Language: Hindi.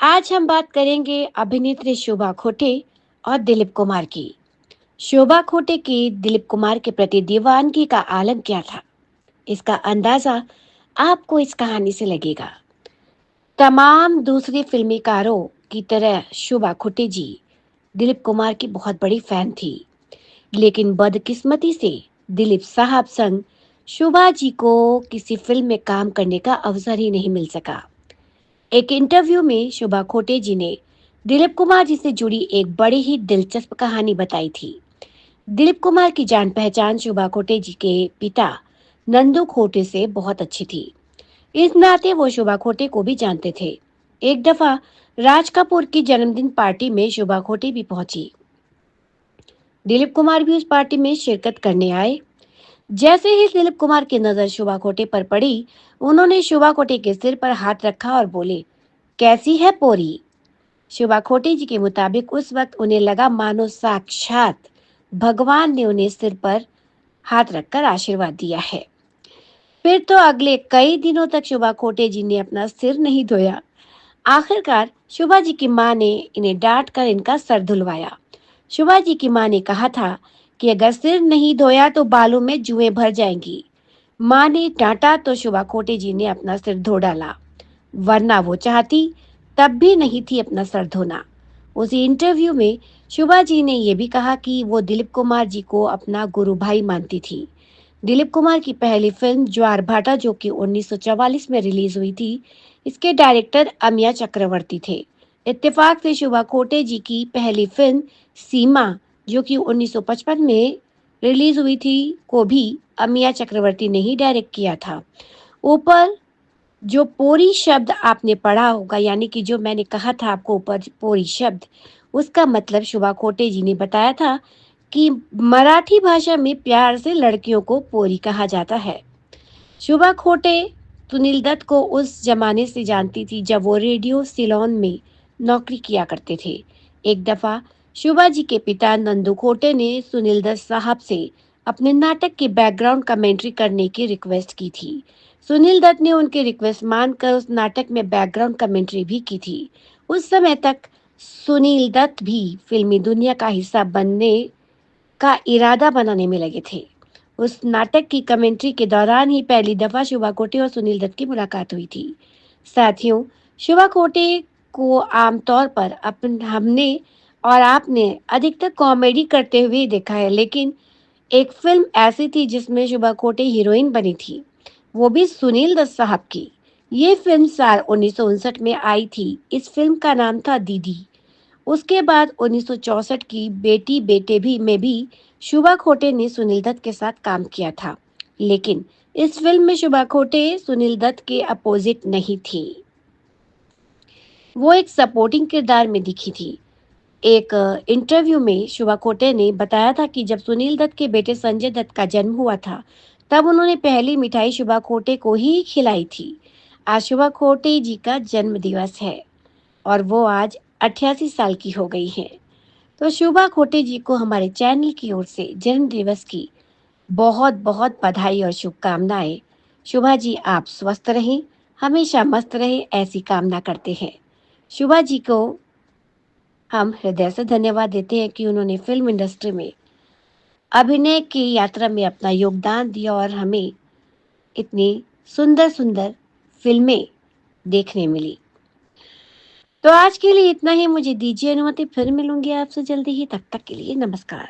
आज हम बात करेंगे अभिनेत्री शोभा खोटे और दिलीप कुमार की। शोभा खोटे की दिलीप कुमार के प्रति दीवानगी का आलम क्या था, इसका अंदाजा आपको इस कहानी से लगेगा। तमाम दूसरी फिल्मीकारों की तरह शोभा खोटे जी दिलीप कुमार की बहुत बड़ी फैन थी, लेकिन बदकिस्मती से दिलीप साहब संग शोभा जी को किसी फिल्म में काम करने का अवसर ही नहीं मिल सका। एक इंटरव्यू में शोभा खोटे जी ने दिलीप कुमार जी से जुड़ी एक बड़ी ही दिलचस्प कहानी बताई थी। दिलीप कुमार की जान पहचान शोभा खोटे जी के पिता नंदू खोटे से बहुत अच्छी थी। इस नाते वो शोभा खोटे को भी जानते थे। एक दफा राज कपूर की जन्मदिन पार्टी में शोभा खोटे भी पहुंची। दिलीप कुमार भी उस पार्टी में शिरकत करने आए। जैसे ही दिलीप कुमार की नजर शोभा खोटे पर पड़ी, उन्होंने शोभा खोटे के सिर पर हाथ रखा और बोले, कैसी है पोरी। शोभा खोटे जी के मुताबिक उस वक्त उन्हें लगा मानो साक्षात भगवान ने उन्हें सिर पर हाथ रखकर आशीर्वाद दिया है। फिर तो अगले कई दिनों तक शोभा खोटे जी ने अपना सिर नहीं धोया। आखिरकार शोभा जी की मां ने इन्हें डांट कर इनका सर धुलवाया। शोभा जी की मां ने कहा था कि अगर सिर नहीं धोया तो बालों में जुएं भर जाएंगी। मां ने डांटा तो शोभा खोटे जी ने अपना सिर धो डाला, वरना वो चाहती तब भी नहीं थी अपना सर धोना। उसी इंटरव्यू में शोभा जी ने यह भी कहा कि वो दिलीप कुमार जी को अपना गुरु भाई मानती थी। दिलीप कुमार की पहली फिल्म ज्वार भाटा, जो कि 1944 में रिलीज हुई थी, इसके डायरेक्टर अमिया चक्रवर्ती थे। इत्तेफाक से शोभा खोटे जी की पहली फिल्म सीमा, जो कि 1955 में रिलीज हुई थी, को भी अमिया चक्रवर्ती ने ही डायरेक्ट किया था। ऊपर जो पोरी शब्द आपने पढ़ा होगा, यानी कि जो मैंने कहा था आपको ऊपर पोरी शब्द, उसका मतलब शोभा खोटे जी ने बताया था कि मराठी भाषा में प्यार से लड़कियों को पोरी कहा जाता है। शोभा खोटे सुनील दत्त को उस जमाने से जानती थी जब वो रेडियो सिलोन में नौकरी किया करते थे। एक दफा शोभा जी के पिता नंदू खोटे ने सुनील दत्त साहब से अपने नाटक की बैकग्राउंड कमेंट्री करने की रिक्वेस्ट की थी। सुनील दत्त ने उनकी रिक्वेस्ट मानकर उस नाटक में बैकग्राउंड कमेंट्री भी की थी। उस समय तक सुनील दत्त भी फिल्मी दुनिया का हिस्सा बनने का इरादा बनाने में लगे थे। उस नाटक की कमेंट्री के दौरान ही पहली दफा शोभा खोटे और सुनील दत्त की मुलाकात हुई थी। साथियों, शोभा खोटे को आमतौर पर हमने और आपने अधिकतर कॉमेडी करते हुए देखा है, लेकिन एक फिल्म ऐसी थी जिसमें शोभा खोटे हीरोइन बनी थी, वो भी सुनील दत्त साहब की। ये फिल्म साल 1959 में आई थी। इस फिल्म का नाम था दीदी। उसके बाद 1964 की बेटी बेटे भी में भी शोभा खोटे ने सुनील दत्त के साथ काम किया था, लेकिन इस फिल्म में शोभा खोटे सुनील दत्त के अपोजिट नहीं थी। वो एक सपोर्टिंग किरदार में दिखी थी। एक इंटरव्यू में शोभा खोटे ने बताया था कि जब सुनील दत्त के बेटे संजय दत्त का जन्म हुआ था, तब उन्होंने पहली मिठाई शोभा खोटे को ही खिलाई थी। आज शोभा खोटे जी का जन्म दिवस है और वो आज 88 साल की हो गई हैं। तो शोभा खोटे जी को हमारे चैनल की ओर से जन्म दिवस की बहुत बहुत बधाई और शुभकामनाएं। शोभा जी आप स्वस्थ रहें, हमेशा मस्त रहें, ऐसी कामना करते हैं। शोभा जी को हम हृदय से धन्यवाद देते हैं कि उन्होंने फिल्म इंडस्ट्री में अभिनय की यात्रा में अपना योगदान दिया और हमें इतनी सुंदर सुंदर फिल्में देखने मिली। तो आज के लिए इतना ही। मुझे दीजिए अनुमति, फिर मिलूंगी आपसे जल्दी ही। तब तक के लिए नमस्कार।